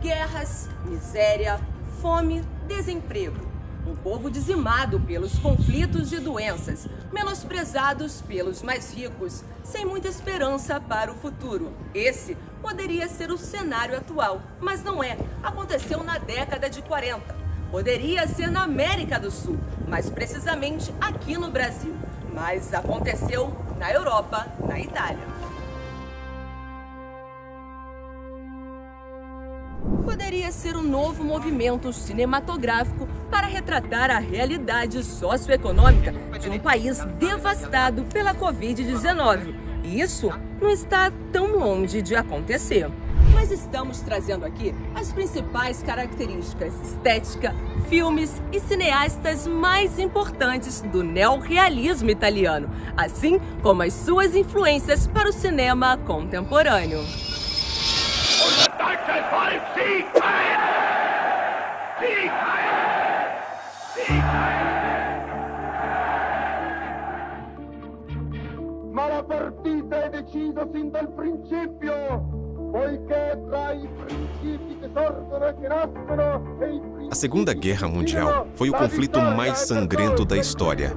Guerras, miséria, fome, desemprego. Um povo dizimado pelos conflitos e doenças, menosprezados pelos mais ricos, sem muita esperança para o futuro. Esse poderia ser o cenário atual, mas não é. Aconteceu na década de 40. Poderia ser na América do Sul, mais precisamente aqui no Brasil. Mas aconteceu na Europa, na Itália. Poderia ser um novo movimento cinematográfico para retratar a realidade socioeconômica de um país devastado pela Covid-19. E isso não está tão longe de acontecer. Nós estamos trazendo aqui as principais características estética, filmes e cineastas mais importantes do neorrealismo italiano, assim como as suas influências para o cinema contemporâneo. Ma la partita è decisa sin dal principio, poiché tra i principi che sorgono e che nascono e i principi... A Segunda Guerra Mundial foi o conflito mais sangrento da história.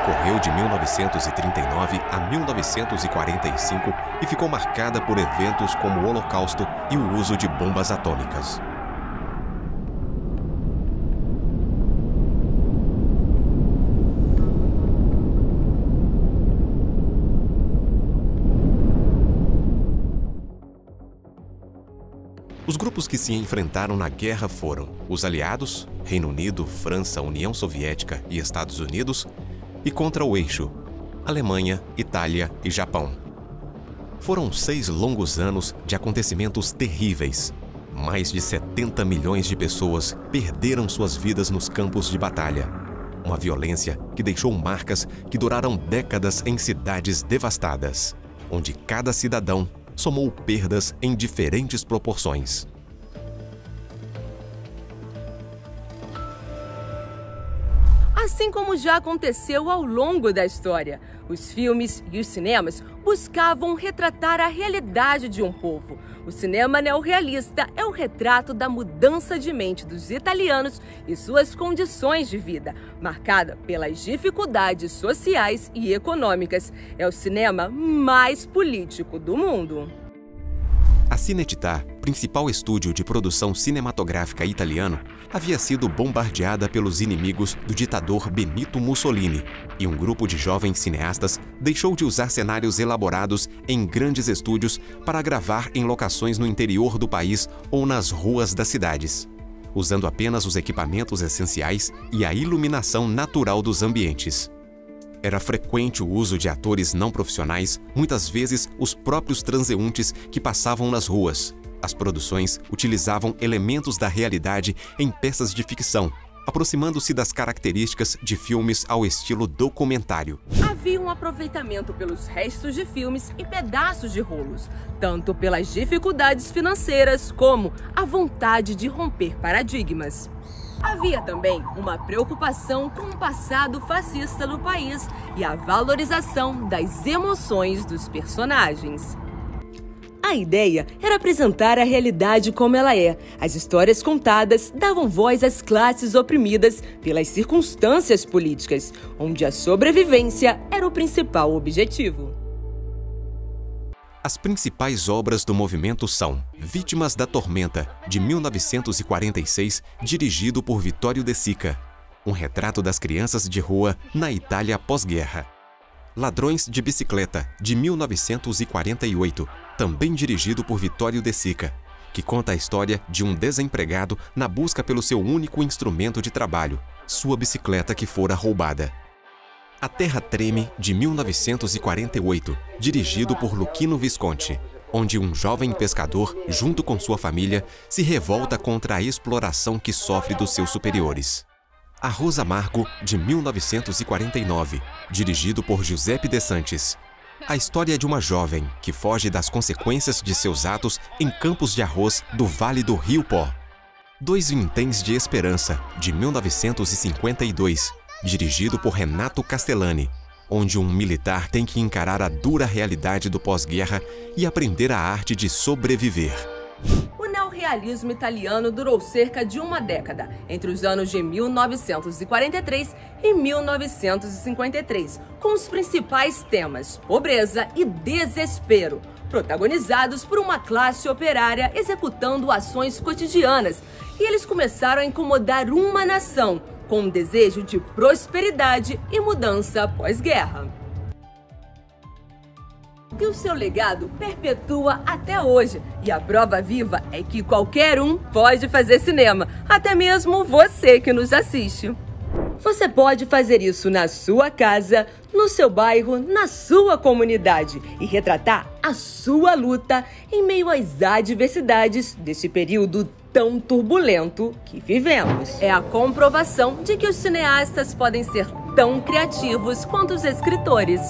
Ocorreu de 1939 a 1945 e ficou marcada por eventos como o Holocausto e o uso de bombas atômicas. Os grupos que se enfrentaram na guerra foram os aliados, Reino Unido, França, União Soviética e Estados Unidos, e contra o eixo, Alemanha, Itália e Japão. Foram 6 longos anos de acontecimentos terríveis. Mais de 70 milhões de pessoas perderam suas vidas nos campos de batalha. Uma violência que deixou marcas que duraram décadas em cidades devastadas, onde cada cidadão somou perdas em diferentes proporções. Assim como já aconteceu ao longo da história, os filmes e os cinemas buscavam retratar a realidade de um povo. O cinema neorrealista é o retrato da mudança de mente dos italianos e suas condições de vida, marcada pelas dificuldades sociais e econômicas. É o cinema mais político do mundo. A Cinecittà, principal estúdio de produção cinematográfica italiano, havia sido bombardeada pelos inimigos do ditador Benito Mussolini, e um grupo de jovens cineastas deixou de usar cenários elaborados em grandes estúdios para gravar em locações no interior do país ou nas ruas das cidades, usando apenas os equipamentos essenciais e a iluminação natural dos ambientes. Era frequente o uso de atores não profissionais, muitas vezes os próprios transeuntes que passavam nas ruas. As produções utilizavam elementos da realidade em peças de ficção, aproximando-se das características de filmes ao estilo documentário. Havia um aproveitamento pelos restos de filmes e pedaços de rolos, tanto pelas dificuldades financeiras como a vontade de romper paradigmas. Havia também uma preocupação com o passado fascista do país e a valorização das emoções dos personagens. A ideia era apresentar a realidade como ela é. As histórias contadas davam voz às classes oprimidas pelas circunstâncias políticas, onde a sobrevivência era o principal objetivo. As principais obras do movimento são Vítimas da Tormenta, de 1946, dirigido por Vittorio De Sica, um retrato das crianças de rua na Itália pós-guerra. Ladrões de Bicicleta, de 1948, também dirigido por Vittorio De Sica, que conta a história de um desempregado na busca pelo seu único instrumento de trabalho, sua bicicleta que fora roubada. A Terra Treme, de 1948, dirigido por Luchino Visconti, onde um jovem pescador, junto com sua família, se revolta contra a exploração que sofre dos seus superiores. Arroz Amargo, de 1949, dirigido por Giuseppe De Santis. A história de uma jovem que foge das consequências de seus atos em campos de arroz do Vale do Rio Pó. Dois Vinténs de Esperança, de 1952, dirigido por Renato Castellani, onde um militar tem que encarar a dura realidade do pós-guerra e aprender a arte de sobreviver. O surrealismo italiano durou cerca de uma década, entre os anos de 1943 e 1953, com os principais temas pobreza e desespero, protagonizados por uma classe operária executando ações cotidianas, e eles começaram a incomodar uma nação com um desejo de prosperidade e mudança pós-guerra. E o seu legado perpetua até hoje. E a prova viva é que qualquer um pode fazer cinema, até mesmo você que nos assiste. Você pode fazer isso na sua casa, no seu bairro, na sua comunidade e retratar a sua luta em meio às adversidades desse período tão turbulento que vivemos. É a comprovação de que os cineastas podem ser tão criativos quanto os escritores.